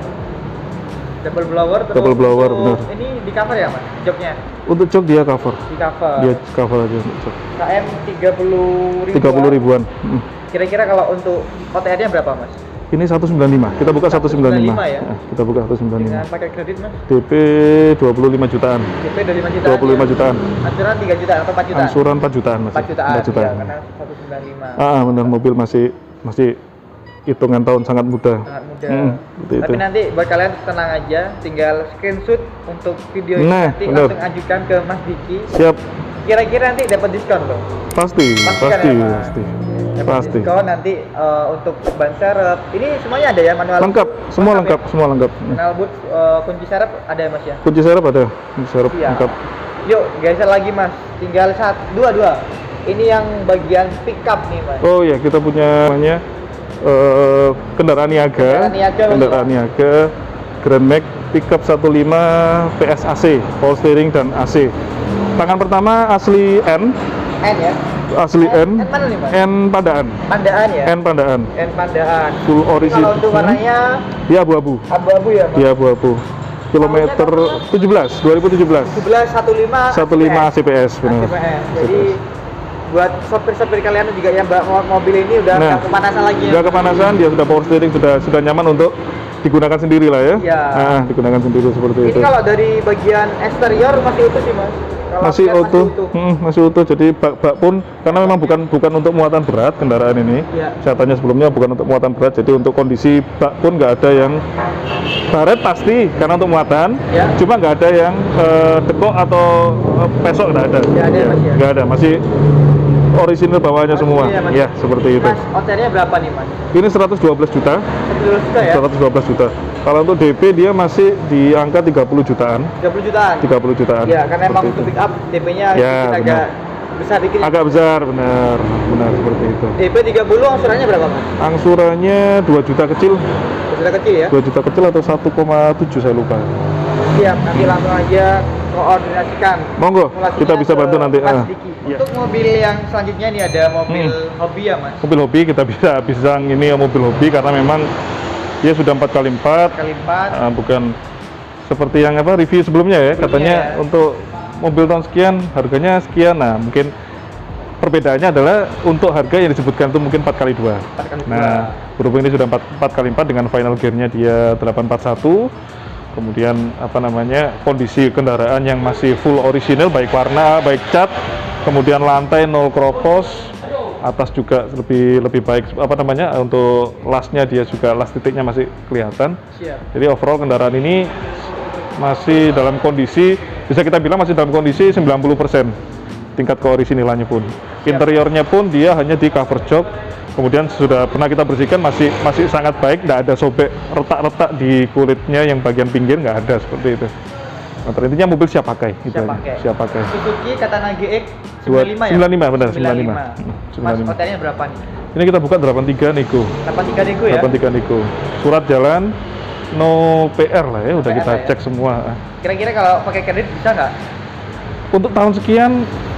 Double blower terus.
Double blower,
untuk-
benar.
Ini di cover ya Mas? Joknya
Untuk jok dia cover.
di cover.
Dia cover aja untuk jok.
KM 30 ribuan.
30 ribuan.
Kira-kira kalau untuk OTR-nya berapa Mas?
Ini 195. Kita buka 195.
195 ya?
Kita buka
Dengan
195.
pakai kredit Mas?
DP 25 jutaan.
DP dari 5 jutaan.
25 jutaan.
Anjuran 3 jutaan atau 4 jutaan?
Angsuran 4 jutaan masih.
4 jutaan.
4 jutaan.
Iya, karena 195.
Benar, mobil masih hitungan tahun sangat muda.
Sangat muda.
Seperti
Tapi
itu.
nanti buat kalian tenang aja, tinggal screenshot untuk video ini
Nah,
nanti
benar.
langsung ajukan ke Mas Diki.
Siap.
Kira-kira nanti dapat diskon loh.
Pasti,
Pasti kan ya, Mas?
pasti.
Dapat
Pasti.
diskon nanti untuk ban serep. Ini semuanya ada ya manual.
Lengkap, semua lengkap,
ya?
semua lengkap.
Manual boot, kunci serep ada ya Mas ya?
Kunci serep ada, kunci serep
Iya.
lengkap.
Yuk, geser lagi Mas. Tinggal dua. Ini yang bagian pickup nih Mas.
Oh ya, kita punya namanya kendaraan niaga.
Kendaraan niaga,
Grand Max pickup 15 PS AC, power steering dan AC. Tangan pertama asli N,
N ya.
asli N,
N mana nih, Mas?
N Pandaan,
Pandaan ya.
N Pandaan,
N Pandaan.
full origin.
Kalau untuk warnanya
Dia abu-abu,
abu-abu ya, Mas.
dia abu-abu. Kilometer 17, 2017.
17
15 ACPS benar.
ACPS. Jadi buat sopir-sopir kalian juga yang bawa mobil ini udah nggak kepanasan lagi ya.
Nggak kepanasan, dia sudah power steering, sudah nyaman untuk digunakan sendiri lah ya.
Iya.
Nah, digunakan sendiri seperti
Ini
itu.
kalau dari bagian eksterior masih utuh sih, Mas. Kalau
Masih
lihat
utuh, masih utuh. Jadi bak pun karena memang bukan untuk muatan berat kendaraan ini.
Iya.
Saya tanya sebelumnya bukan untuk muatan berat. Jadi untuk kondisi bak pun nggak ada yang baret pasti karena untuk muatan.
Ya.
Cuma nggak ada yang dekok atau pesok nggak ada.
Nggak ada, Mas, ya?
Nggak ada. Masih orisinil bawahnya semua.
Iya, Mas.
Ya seperti itu.
Mas, OTR-nya berapa nih, Mas?
Ini 112 juta.
1 juta ya?
112 juta. Kalau untuk DP dia masih di angka 30 jutaan.
30 jutaan.
30 jutaan.
Ya, karena emang
Seperti
untuk
itu.
pick up DP-nya
Ya,
sedikit
benar.
agak besar dikit.
Agak besar, benar seperti itu.
DP 30 angsurannya berapa, Mas?
Angsurannya 2 juta kecil,
Sudah kecil ya?
2 juta kecil atau 1,7 saya lupa.
Siap, nanti langsung aja koordinasikan.
Monggo,
Simulasinya
kita bisa
ke
bantu nanti.
Mas Diki.
Iya.
Untuk mobil yang selanjutnya ini ada mobil hobi ya, Mas?
Mobil hobi kita bisa ini ya, mobil hobi karena memang dia sudah 4x4,
Kali 4.
bukan seperti yang review sebelumnya ya. Katanya
ya.
untuk mobil tahun sekian harganya sekian. Nah, mungkin perbedaannya adalah untuk harga yang disebutkan itu mungkin 4x2.
4x2.
Nah, berhubung ini sudah 4x4 dengan final gearnya dia 841, kemudian kondisi kendaraan yang masih full original, baik warna, baik cat, kemudian lantai nol kropos, atas juga lebih baik untuk lasnya dia juga las titiknya masih kelihatan.
Siap.
Jadi overall kendaraan ini masih dalam kondisi, bisa kita bilang masih dalam kondisi 90% tingkat keorisinilannya pun. Interiornya pun dia hanya di cover jok, kemudian sudah pernah kita bersihkan, masih sangat baik, tidak ada sobek retak-retak di kulitnya yang bagian pinggir, nggak ada seperti itu. Nah, intinya mobil siap pakai, gitu
Siap
aja.
pakai.
Siap pakai.
Suzuki Katana GX 95 ya?
95 benar,
95. Mas,
95.
OTR-nya berapa nih?
Ini kita buka 83 nego.
83 nego ya?
83 nego. Surat jalan no PR lah ya, udah
PR
kita
lah ya.
cek semua.
Kira-kira kalau pakai kredit bisa nggak?
Untuk tahun sekian,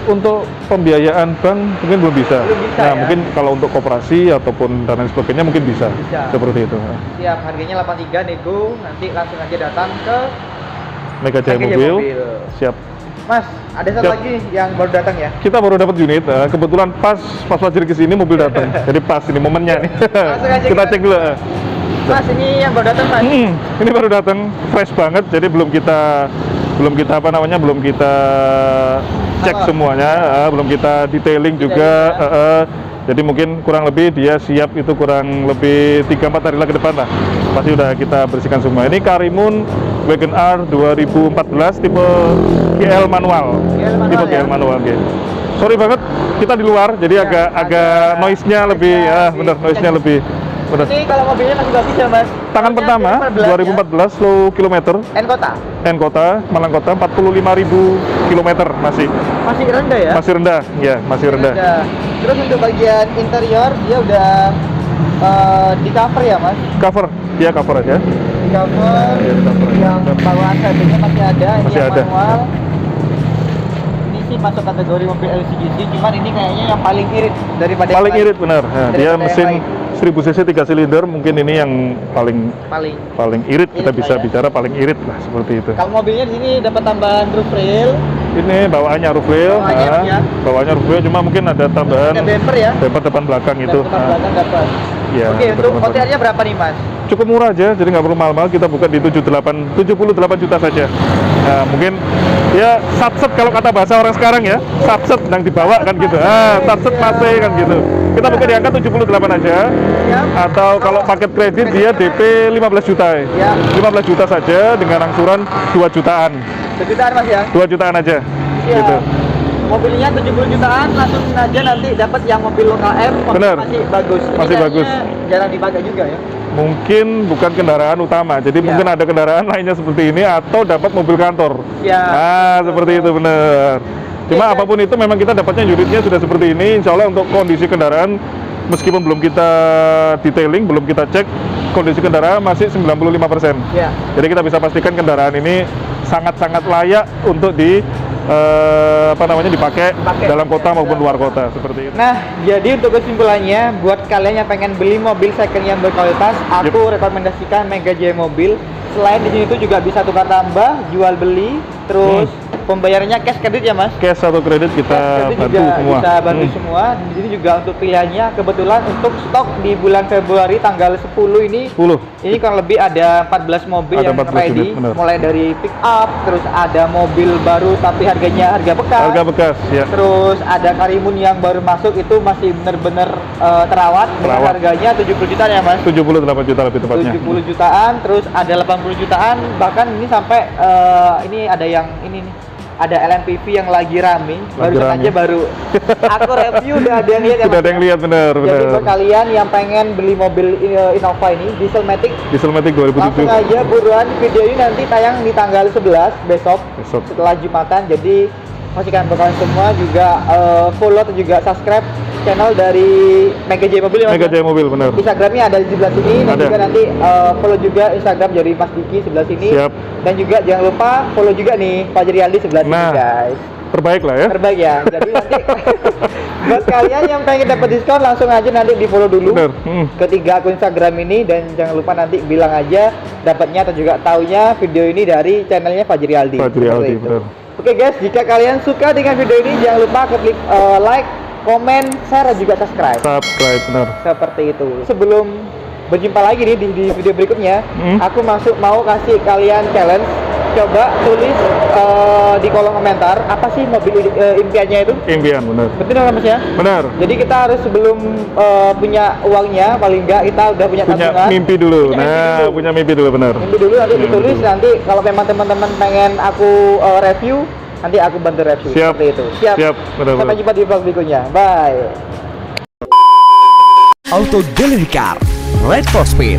untuk pembiayaan bank mungkin belum bisa.
Belum bisa,
Nah,
ya?
mungkin kalau untuk koperasi ataupun dan lain sebagainya mungkin bisa.
Bisa.
Seperti itu.
Siap, harganya 83 nego, nanti langsung aja datang ke
Mega Jaya
Mega Jaya
Mobil.
Mobil.
Siap.
Mas, ada satu
Siap.
lagi yang baru datang ya?
Kita baru dapat unit. Kebetulan pas Fajri ke sini mobil datang. Jadi pas ini momennya nih.
Langsung aja
kita
kita-
cek dulu.
Mas, ini yang baru datang, Mas.
Ini baru datang, fresh banget. Jadi belum kita cek
Halo.
semuanya, belum kita detailing juga. Jadi mungkin kurang lebih dia siap itu kurang lebih 3-4 hari lagi ke depan lah. Pasti udah kita bersihkan semua. Ini Karimun Wagon R 2014 tipe GL manual.
GL manual,
Tipe
ya?
GL manual gitu. Sorry banget, kita di luar, jadi
Ya,
agak noise-nya lebih, bener noise-nya lebih. Bener.
Ini kalau mobilnya masih bagus ya, Mas?
Tangan
Tahunnya
pertama
2014
2014 low kilometer,
ya? N kota?
N kota, Malang kota 45.000 kilometer masih
Rendah ya?
masih rendah, ya masih rendah.
Terus untuk bagian interior dia udah di cover ya, Mas?
Cover, dia cover aja.
Di cover,
Ya, di cover.
yang bawaan sampingnya masih ada, ini
Masih
yang
ada.
manual. Ini sih masuk kategori mobil LCGC, cuman ini kayaknya yang paling irit daripada yang
Paling
lain.
irit benar. Nah,
Daripada
dia
yang
mesin
lain.
1000 cc 3 silinder, mungkin ini yang paling irit, kita
Irit
bisa
lah ya.
bicara paling irit lah seperti itu.
Kalau mobilnya di sini dapat tambahan roof rail,
Ini bawaannya roof rail,
Bawaannya, ya.
bawaannya roof rail, cuma mungkin ada tambahan
ada bumper ya.
bumper depan belakang itu.
Dan depan belakang dapat.
Iya,
Oke, untuk
betul-betul.
OTR-nya berapa nih, Mas?
Cukup murah aja, jadi nggak perlu mahal-mahal. Kita buka di 78 juta saja. Nah, mungkin ya satset kalau kata bahasa orang sekarang ya, satset yang dibawa kan gitu. Satset pase kan gitu. Kita buka di angka 78 aja.
Ya.
Atau kalau paket kredit dia DP 15 juta.
Ya.
15 juta saja dengan angsuran 2 jutaan.
Sejutaan, Mas ya?
2 jutaan aja.
Iya.
Gitu.
Mobilnya 70 jutaan, langsung aja nanti dapat yang mobil lokal M, mobil
Bener.
masih bagus. Ini
Masih
kayaknya
bagus.
Jarang dipakai juga ya.
Mungkin bukan kendaraan utama, jadi
Ya.
mungkin ada kendaraan lainnya seperti ini atau dapat mobil kantor.
Ya.
Seperti itu benar. Cuma
Ya.
apapun itu memang kita dapatnya unitnya sudah seperti ini. Insya Allah untuk kondisi kendaraan, meskipun belum kita detailing, belum kita cek, kondisi kendaraan masih 95%.
Ya.
Jadi kita bisa pastikan kendaraan ini sangat-sangat layak untuk dipakai dalam kota maupun luar kota seperti itu.
Nah, jadi untuk kesimpulannya, buat kalian yang pengen beli mobil second yang berkualitas, aku rekomendasikan Mega Jaya Mobil. Selain di sini tuh juga bisa tukar tambah, jual beli, terus pembayarannya cash kredit ya Mas?
Cash atau kredit kita
Cash kredit
bantu
juga
semua.
bisa bantu semua. Di sini juga untuk pilihannya kebetulan untuk stok di bulan Februari tanggal 10 ini
10.
ini kurang lebih ada 14 mobil
Ada
yang
14
ready,
unit, benar.
mulai dari pick up, terus ada mobil baru tapi harganya harga bekas.
Harga bekas ya.
Terus ada Karimun yang baru masuk itu masih bener-bener terawat dengan
Terawat.
harganya 70 juta ya Mas?
78 juta lebih tepatnya.
70 jutaan, terus ada 80 jutaan, bahkan ini sampai ini ada yang ini nih. Ada LMPV yang lagi rame, barusan
rame.
aja baru aku review udah ada yang lihat ya
Udah
Mas,
ada yang
ya?
lihat benar.
Jadi buat kalian yang pengen beli mobil Innova ini Dieselmatic,
Dieselmatic
langsung
2007.
aja buruan, video ini nanti tayang di tanggal 11 besok setelah Jumatan. Jadi pastikan kalian semua juga follow atau juga subscribe channel dari Mega Jaya Mobil ya Mas?
Mega Jaya Mobil benar.
Instagramnya ada di sebelah sini dan
Ada.
juga nanti follow juga Instagram dari Mas Diki sebelah sini.
Siap.
Dan juga jangan lupa follow juga nih Pak Jerialdi sebelah sini
Nah.
guys.
Terbaik lah ya.
Terbaik ya. Jadi nanti buat kalian yang pengen dapat diskon langsung aja nanti di follow dulu
Benar.
ketiga akun Instagram ini, dan jangan lupa nanti bilang aja dapatnya atau juga taunya video ini dari channelnya Pak Jerialdi.
Fajri
Seperti
Aldi
itu.
benar.
Oke guys, jika kalian suka dengan video ini jangan lupa klik like, komen, share dan juga subscribe.
Subscribe benar.
Seperti itu. Sebelum berjumpa lagi nih di video berikutnya, aku mau kasih kalian challenge. Coba tulis di kolom komentar apa sih mobil impiannya itu.
Impian benar.
Betul nggak Mas ya?
Benar.
Jadi kita harus sebelum punya uangnya, paling nggak kita udah punya
Punya
tabungan.
mimpi dulu.
Punya mimpi
Nah,
dulu.
punya mimpi dulu benar.
Mimpi dulu nanti
Mimpi
ditulis,
dulu.
nanti kalau memang teman-teman pengen aku review, nanti aku bantu review.
Siap.
Seperti itu. Siap.
Siap, benar,
Sampai
benar.
jumpa di vlog berikutnya. Bye.
Auto Delivery Car, Red for Speed.